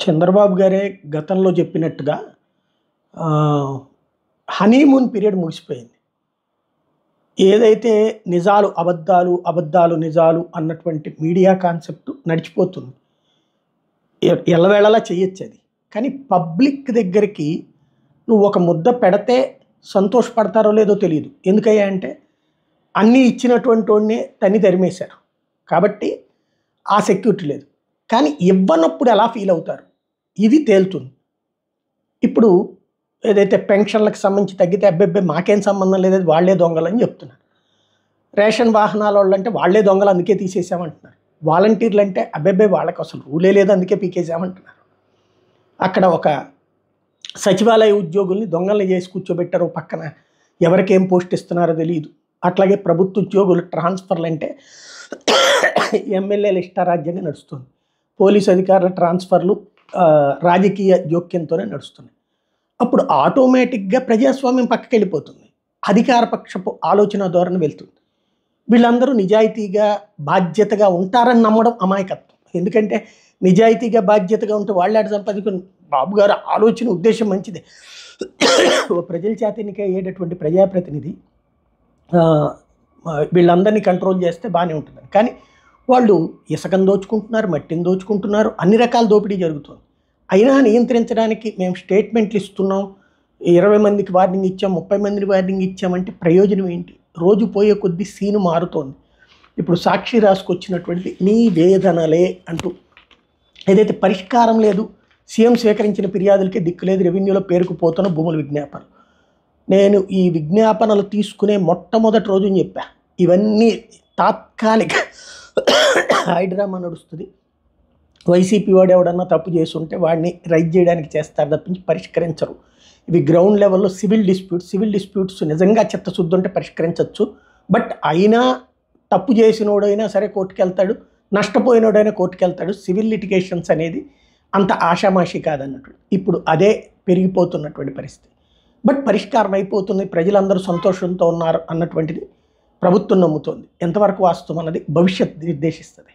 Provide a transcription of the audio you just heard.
చంద్రబాబు గారే గతంలో చెప్పినట్టుగా ఆహ్, హనీమూన్ పీరియడ్ ముగిసిపోయింది. ఏదైతే నిజాలు అబద్ధాలు, అబద్ధాలు నిజాలు అన్నటువంటి మీడియా కాన్సెప్ట్ నడిచిపోతుంది. ఎల్లవేళలా చేయొచ్చది. కానీ పబ్లిక్ దగ్గరికి నువ్వు ఒక ముద్ద పెడితే సంతోషపడతారో లేదో తెలీదు. ఎందుకయ్యా అంటే అన్నీ ఇచ్చినటువంటోడినే తన్ని తరిమేశారు. కాబట్టి ఆ సెక్యూరిటీ లేదు. కానీ ఇవ్వనప్పుడు ఎలా ఫీల్ అవుతారు? ఇది తేలుతుంది. ఇప్పుడు ఏదైతే పెన్షన్లకు సంబంధించి తగ్గితే అబ్బెబ్బే మాకేం సంబంధం లేదు, అది వాళ్ళే దొంగలని చెప్తున్నారు. రేషన్ వాహనాలోళ్ళు అంటే వాళ్ళే దొంగలు అందుకే తీసేసామంటున్నారు. వాలంటీర్లు అంటే అబ్బెబ్బే వాళ్ళకి అసలు రూలే లేదు అందుకే పీకేసామంటున్నారు. అక్కడ ఒక సచివాలయ ఉద్యోగుల్ని దొంగల్ని చేసి కూర్చోబెట్టారు పక్కన. ఎవరికేం పోస్ట్ ఇస్తున్నారో తెలియదు. అట్లాగే ప్రభుత్వ ఉద్యోగులు ట్రాన్స్ఫర్లు అంటే ఎమ్మెల్యేల ఇష్టారాజ్యంగా నడుస్తుంది. పోలీసు అధికారుల ట్రాన్స్ఫర్లు రాజకీయ జోక్యంతోనే నడుస్తున్నాయి. అప్పుడు ఆటోమేటిక్గా ప్రజాస్వామ్యం పక్కకి వెళ్ళిపోతుంది. అధికార పక్షపు ఆలోచన ధోరణి వెళ్తుంది. వీళ్ళందరూ నిజాయితీగా బాధ్యతగా ఉంటారని నమ్మడం అమాయకత్వం. ఎందుకంటే నిజాయితీగా బాధ్యతగా ఉంటే వాళ్ళాడు సంపాదించుకుని బాబు గారు ఆలోచన ఉద్దేశం మంచిదే. ఓ ప్రజల చేత ఎన్నికయ్యేటటువంటి ప్రజాప్రతినిధి వీళ్ళందరినీ కంట్రోల్ చేస్తే బాగానే ఉంటుంది. కానీ వాళ్ళు ఇసుకను దోచుకుంటున్నారు, మట్టిని దోచుకుంటున్నారు, అన్ని రకాల దోపిడీ జరుగుతుంది. అయినా నియంత్రించడానికి మేము స్టేట్మెంట్లు ఇస్తున్నాం, 20 మందికి వార్నింగ్ ఇచ్చాం, 30 మందికి వార్నింగ్ ఇచ్చామంటే ప్రయోజనం ఏంటి? రోజు పోయే కొద్దీ సీను మారుతోంది. ఇప్పుడు సాక్షి రాసుకొచ్చినటువంటిది నీ వేదనలే అంటూ ఏదైతే పరిష్కారం లేదు, సీఎం స్వీకరించిన ఫిర్యాదులకే దిక్కు లేదు, రెవెన్యూలో పేరుకుపోతున్న భూముల విజ్ఞాపనలు. నేను ఈ విజ్ఞాపనలు తీసుకునే మొట్టమొదటి రోజుని చెప్పా, ఇవన్నీ తాత్కాలిక హైడ్రామా నడుస్తుంది. వైసీపీ వాడు ఎవడన్నా తప్పు చేసి ఉంటే వాడిని రైజ్ చేయడానికి చేస్తారు తప్పించి పరిష్కరించరు. ఇవి గ్రౌండ్ లెవెల్లో సివిల్ డిస్ప్యూట్స్ నిజంగా చిత్తశుద్ధి ఉంటే పరిష్కరించవచ్చు. బట్ అయినా తప్పు చేసినోడైనా సరే కోర్టుకు వెళ్తాడు, నష్టపోయినోడైనా కోర్టుకు వెళ్తాడు. సివిల్ లిటిగేషన్స్ అనేది అంత ఆషామాషి కాదన్నట్టు ఇప్పుడు అదే పెరిగిపోతున్నటువంటి పరిస్థితి. బట్ పరిష్కారం అయిపోతుంది, ప్రజలందరూ సంతోషంతో ఉన్నారు అన్నటువంటిది ప్రభుత్వం నమ్ముతోంది. ఎంతవరకు వాస్తవం అన్నది భవిష్యత్తు నిర్దేశిస్తుంది.